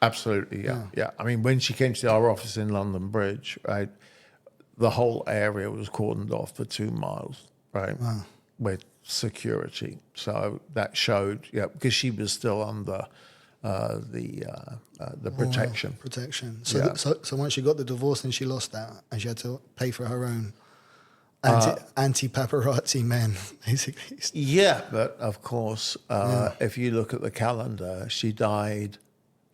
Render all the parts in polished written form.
Absolutely, yeah. I mean, when she came to our office in London Bridge, right, the whole area was cordoned off for 2 miles, right, with security. So that showed, because she was still under the protection. Protection. So, Yeah. so once she got the divorce, then she lost that, and she had to pay for her own anti paparazzi men, basically. Yeah, but of course, if you look at the calendar, she died.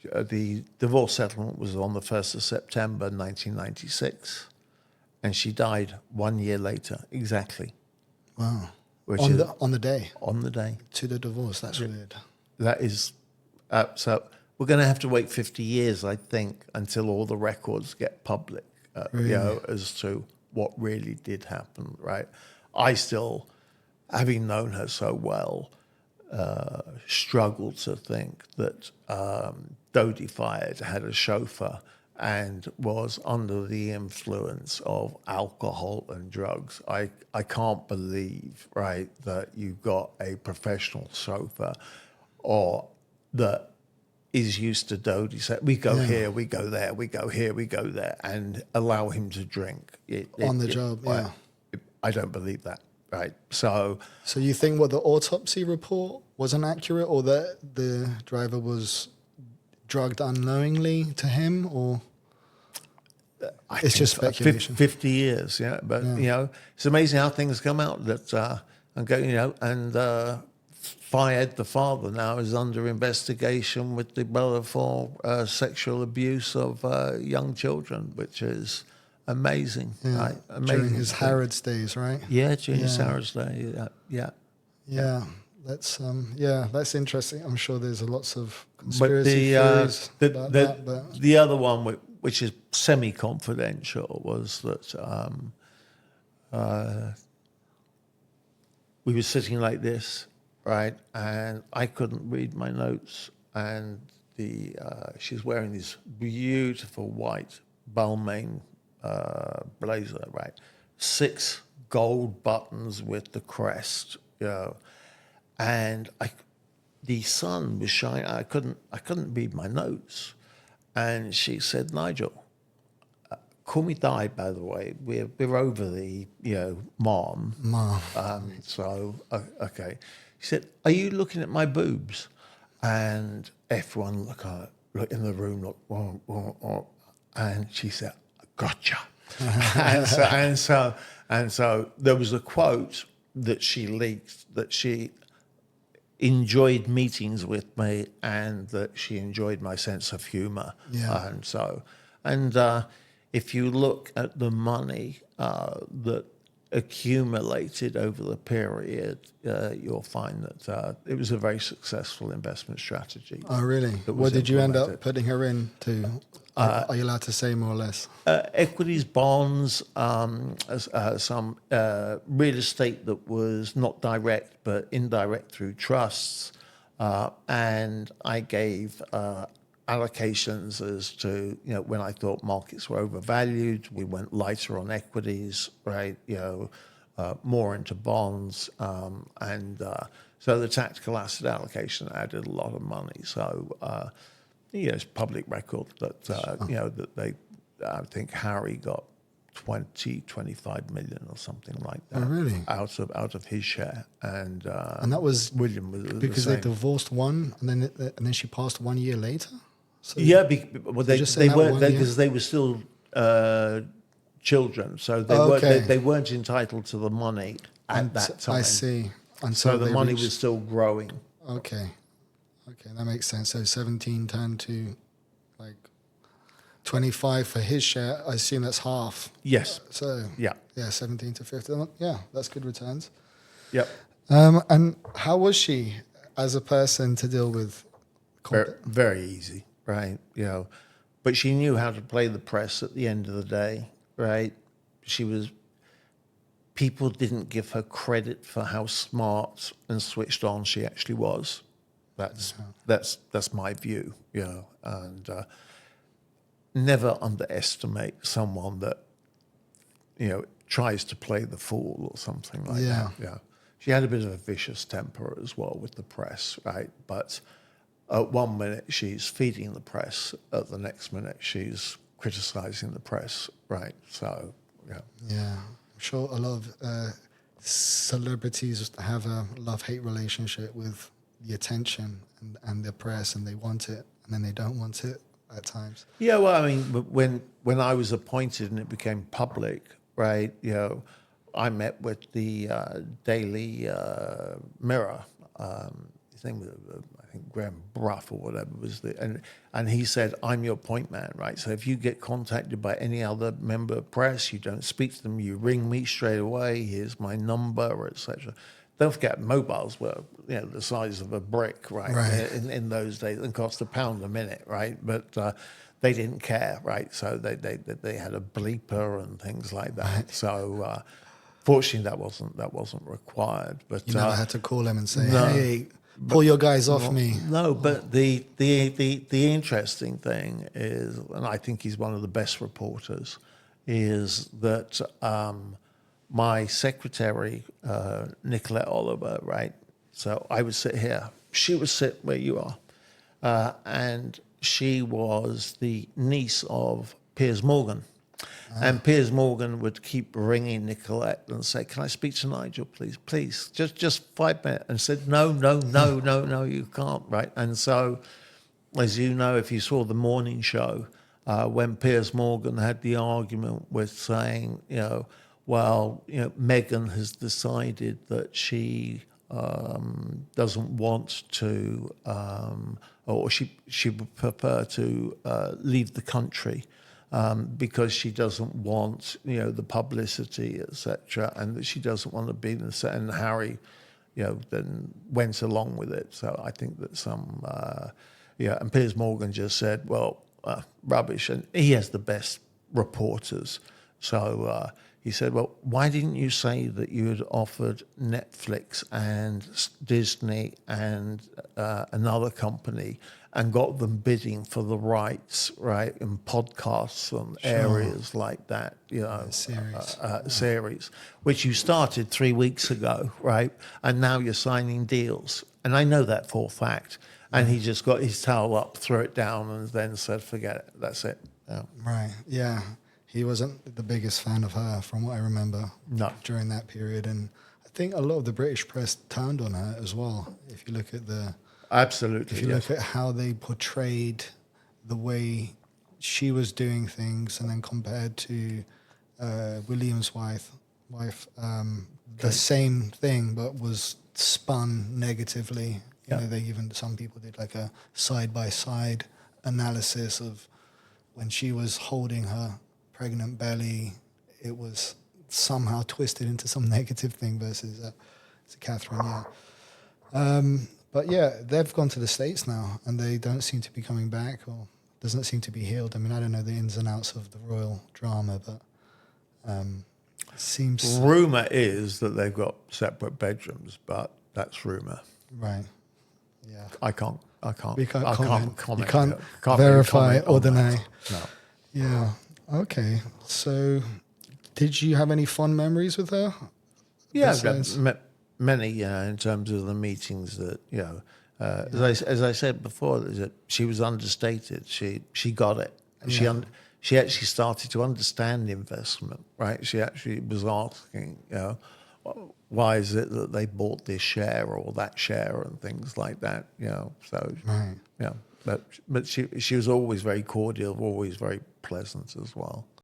The divorce settlement was on the 1st of September 1996, and she died 1 year later, exactly. Wow. Which On is the day on the day. to the divorce. That's weird. That is, so we're going to have to wait 50 years, I think, until all the records get public, as to what really did happen, right? I still, having known her so well, struggle to think that Dodie Fayed had a chauffeur and was under the influence of alcohol and drugs. I can't believe, right, that you've got a professional chauffeur or that is used to Dodie say, we go here, we go there, we go here, we go there, and allow him to drink. On the job, yeah. I don't believe that, right? So you think what the autopsy report wasn't accurate, or that the driver was drugged unknowingly to him, or it's just speculation? 50 years, But it's amazing how things come out that Fayed, the father, now is under investigation with the brother for sexual abuse of young children, which is amazing, right? Amazing. During his Harrods days, right? Yeah, during his Harrods days, Yeah, that's interesting. I'm sure there's lots of conspiracy theories about that. But the other one, which is semi-confidential, was that we were sitting like this, right, and I couldn't read my notes, and she's wearing this beautiful white Balmain blazer, right, 6 gold buttons with the crest, and the sun was shining. I couldn't read my notes, and she said, Nigel, call me Di, by the way. We're over the mom. So okay. She said, are you looking at my boobs? And everyone look in the room, and she said, gotcha. and so there was a quote that she leaked that she enjoyed meetings with me and that she enjoyed my sense of humor. Yeah. And if you look at the money that accumulated over the period, you'll find that it was a very successful investment straty. Oh, really? What did you end up putting her into? Are you allowed to say more or less? Equities, bonds, some real estate that was not direct but indirect through trusts, and I gave allocations as to when I thought markets were overvalued. We went lighter on equities, right? More into bonds, and so the tactical asset allocation added a lot of money. So it's public record that that they, I think Harry got 25 million or something like that. Oh, really? Out of his share, and that was William was because they divorced one, and then she passed 1 year later. So they weren't because they were still children, so they weren't entitled to the money at that time. I see. And so the money was still growing. Okay, that makes sense. So 17 turned to like 25 for his share. I assume that's half. Yes. So 17 to 50. Yeah, that's good returns. Yep. And how was she as a person to deal with? Very easy, right? But she knew how to play the press at the end of the day, right? People didn't give her credit for how smart and switched on she actually was. That's my view, and never underestimate someone that tries to play the fool or something like that. Yeah, she had a bit of a vicious temper as well with the press, right? But at one minute she's feeding the press, at the next minute she's criticizing the press, right? So, yeah. Yeah, I'm sure a lot of celebrities have a love-hate relationship with the attention and the press, and they want it, and then they don't want it at times. Yeah, well, I mean, but when I was appointed and it became public, right? I met with the Daily Mirror. His name was, I think, Graham Bruff or whatever was and he said, "I'm your point man, right? So if you get contacted by any other member of press, you don't speak to them, you ring me straight away. Here's my number, etc." Don't forget, mobiles were the size of a brick, right? Right. In those days, and cost £1 a minute, right? But they didn't care, right? So they had a bleeper and things like that. Right. So fortunately, that wasn't required. But You never had to call them and say, no, "Hey, pull your guys off me." No, but the interesting thing is, and I think he's one of the best reporters, is that my secretary, Nicolette Oliver, right? So I would sit here. She would sit where you are. And she was the niece of Piers Morgan. And Piers Morgan would keep ringing Nicolette and say, "Can I speak to Nigel, please? Please, just 5 minutes." And said, "No, you can't," right? And so, as you know, if you saw the morning show, when Piers Morgan had the argument with saying, Meghan has decided that she doesn't want to, or she would prefer to leave the country because she doesn't want, the publicity, etc., and that she doesn't want to be in the set. And Harry, then went along with it. So I think that and Piers Morgan just said, "Well, rubbish," and he has the best reporters. So he said, "Well, why didn't you say that you had offered Netflix and Disney and another company and got them bidding for the rights, right, in podcasts and areas like that, series, which you started 3 weeks ago, right, and now you're signing deals." And I know that for a fact. And he just got his towel up, threw it down, and then said, "Forget it. That's it." Yeah. Right. Yeah. He wasn't the biggest fan of her, from what I remember. No. During that period, and I think a lot of the British press turned on her as well. If you look at Absolutely. if you look at how they portrayed the way she was doing things, and then compared to William's wife, the same thing, but was spun negatively. Some people did like a side-by-side analysis of when she was holding her pregnant belly, it was somehow twisted into some negative thing versus Catherine. Yeah. But yeah, they've gone to the States now, and they don't seem to be coming back, or doesn't seem to be healed. I mean, I don't know the ins and outs of the royal drama, but it seems... Rumour is that they've got separate bedrooms, but that's rumour. Right. Yeah. I can't comment. You Can't can't really verify comment or on deny. that. No. Yeah. Okay. So, did you have any fond memories with her? Yeah, I've got many, in terms of the meetings that, as I said before, that she was understated. She got it. She actually started to understand investment, right? She actually was asking, why is it that they bought this share or that share and things like that, So, Right. yeah, but she was always very cordial, always very pleasant as well.